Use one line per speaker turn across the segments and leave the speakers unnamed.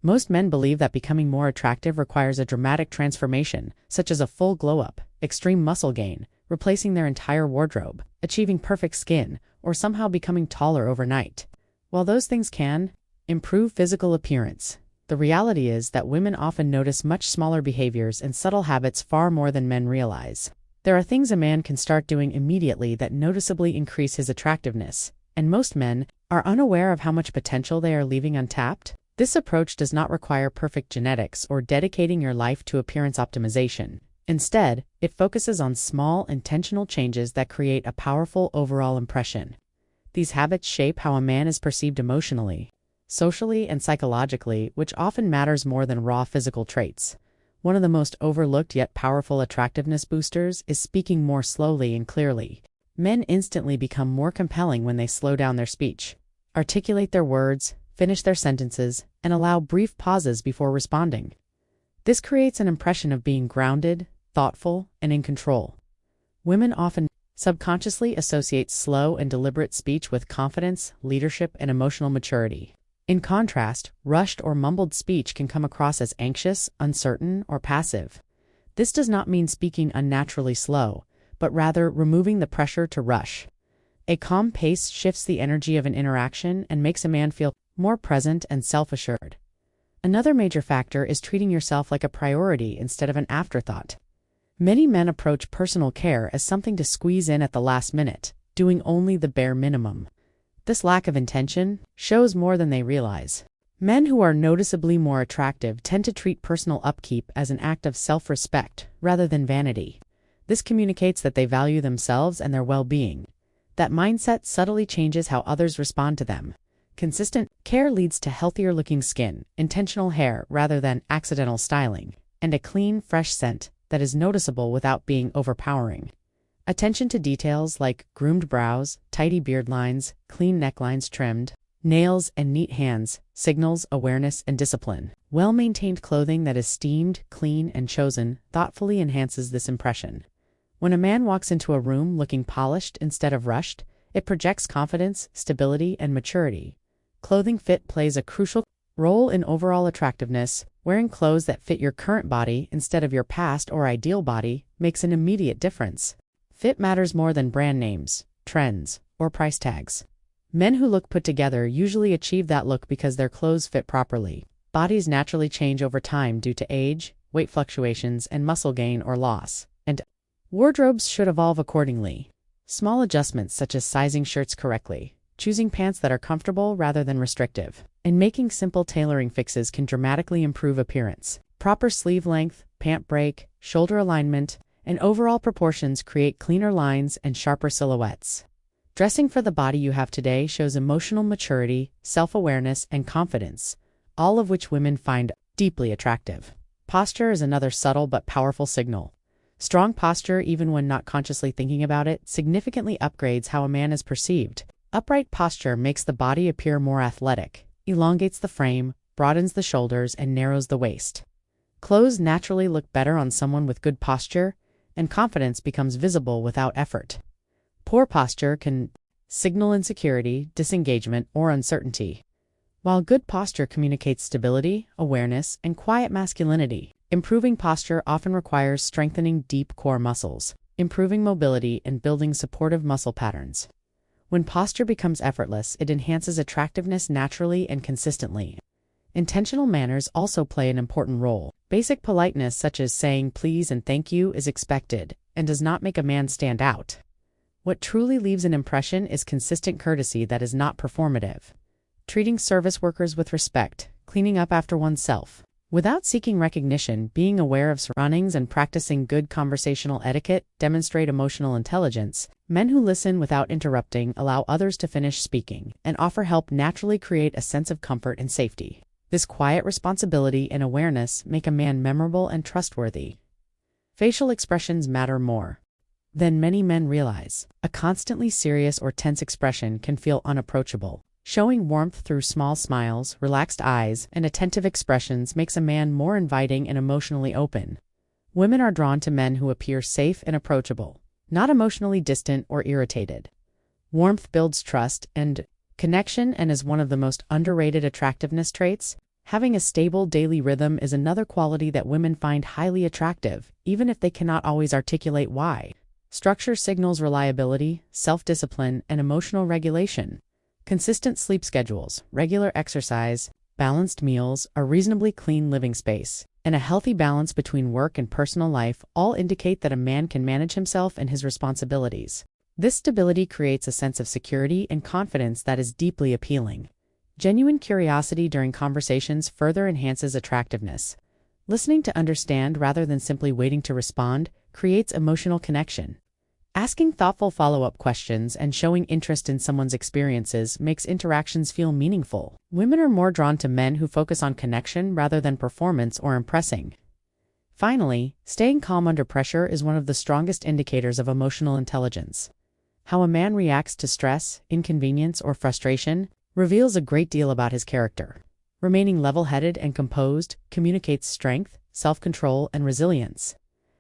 Most men believe that becoming more attractive requires a dramatic transformation, such as a full glow-up, extreme muscle gain, replacing their entire wardrobe, achieving perfect skin, or somehow becoming taller overnight. While those things can improve physical appearance, the reality is that women often notice much smaller behaviors and subtle habits far more than men realize. There are things a man can start doing immediately that noticeably increase his attractiveness, and most men are unaware of how much potential they are leaving untapped. This approach does not require perfect genetics or dedicating your life to appearance optimization. Instead, it focuses on small, intentional changes that create a powerful overall impression. These habits shape how a man is perceived emotionally, socially, and psychologically, which often matters more than raw physical traits. One of the most overlooked yet powerful attractiveness boosters is speaking more slowly and clearly. Men instantly become more compelling when they slow down their speech, articulate their words, finish their sentences, and allow brief pauses before responding. This creates an impression of being grounded, thoughtful, and in control. Women often subconsciously associate slow and deliberate speech with confidence, leadership, and emotional maturity. In contrast, rushed or mumbled speech can come across as anxious, uncertain, or passive. This does not mean speaking unnaturally slow, but rather removing the pressure to rush. A calm pace shifts the energy of an interaction and makes a man feel more present and self-assured. Another major factor is treating yourself like a priority instead of an afterthought. Many men approach personal care as something to squeeze in at the last minute, doing only the bare minimum. This lack of intention shows more than they realize. Men who are noticeably more attractive tend to treat personal upkeep as an act of self-respect rather than vanity. This communicates that they value themselves and their well-being. That mindset subtly changes how others respond to them. Consistent care leads to healthier-looking skin, intentional hair rather than accidental styling, and a clean, fresh scent that is noticeable without being overpowering. Attention to details like groomed brows, tidy beard lines, clean necklines trimmed, nails, and neat hands signals awareness and discipline. Well-maintained clothing that is steamed, clean, and chosen thoughtfully enhances this impression. When a man walks into a room looking polished instead of rushed, it projects confidence, stability, and maturity. Clothing fit plays a crucial role in overall attractiveness. Wearing clothes that fit your current body instead of your past or ideal body makes an immediate difference. Fit matters more than brand names, trends, or price tags. Men who look put together usually achieve that look because their clothes fit properly. Bodies naturally change over time due to age, weight fluctuations, and muscle gain or loss, and wardrobes should evolve accordingly. Small adjustments such as sizing shirts correctly, choosing pants that are comfortable rather than restrictive, and making simple tailoring fixes can dramatically improve appearance. Proper sleeve length, pant break, shoulder alignment, and overall proportions create cleaner lines and sharper silhouettes. Dressing for the body you have today shows emotional maturity, self-awareness, and confidence, all of which women find deeply attractive. Posture is another subtle but powerful signal. Strong posture, even when not consciously thinking about it, significantly upgrades how a man is perceived. Upright posture makes the body appear more athletic, elongates the frame, broadens the shoulders, and narrows the waist. Clothes naturally look better on someone with good posture, and confidence becomes visible without effort. Poor posture can signal insecurity, disengagement, or uncertainty, while good posture communicates stability, awareness, and quiet masculinity. Improving posture often requires strengthening deep core muscles, improving mobility, and building supportive muscle patterns. When posture becomes effortless, it enhances attractiveness naturally and consistently. Intentional manners also play an important role. Basic politeness such as saying please and thank you is expected and does not make a man stand out. What truly leaves an impression is consistent courtesy that is not performative. Treating service workers with respect, cleaning up after oneself, without seeking recognition, being aware of surroundings, and practicing good conversational etiquette demonstrate emotional intelligence. Men who listen without interrupting, allow others to finish speaking, and offer help naturally create a sense of comfort and safety. This quiet responsibility and awareness make a man memorable and trustworthy. Facial expressions matter more than many men realize. A constantly serious or tense expression can feel unapproachable. Showing warmth through small smiles, relaxed eyes, and attentive expressions makes a man more inviting and emotionally open. Women are drawn to men who appear safe and approachable, not emotionally distant or irritated. Warmth builds trust and connection and is one of the most underrated attractiveness traits. Having a stable daily rhythm is another quality that women find highly attractive, even if they cannot always articulate why. Structure signals reliability, self-discipline, and emotional regulation. Consistent sleep schedules, regular exercise, balanced meals, a reasonably clean living space, and a healthy balance between work and personal life all indicate that a man can manage himself and his responsibilities. This stability creates a sense of security and confidence that is deeply appealing. Genuine curiosity during conversations further enhances attractiveness. Listening to understand rather than simply waiting to respond creates emotional connection. Asking thoughtful follow-up questions and showing interest in someone's experiences makes interactions feel meaningful. Women are more drawn to men who focus on connection rather than performance or impressing. Finally, staying calm under pressure is one of the strongest indicators of emotional intelligence. How a man reacts to stress, inconvenience, or frustration reveals a great deal about his character. Remaining level-headed and composed communicates strength, self-control, and resilience.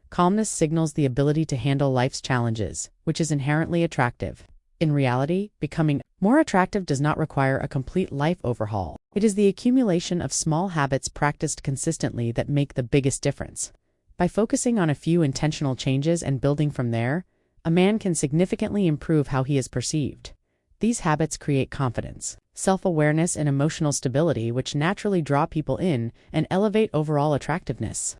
Calmness signals the ability to handle life's challenges, which is inherently attractive. In reality, becoming more attractive does not require a complete life overhaul. It is the accumulation of small habits practiced consistently that make the biggest difference. By focusing on a few intentional changes and building from there, a man can significantly improve how he is perceived. These habits create confidence, self-awareness, and emotional stability which naturally draw people in and elevate overall attractiveness.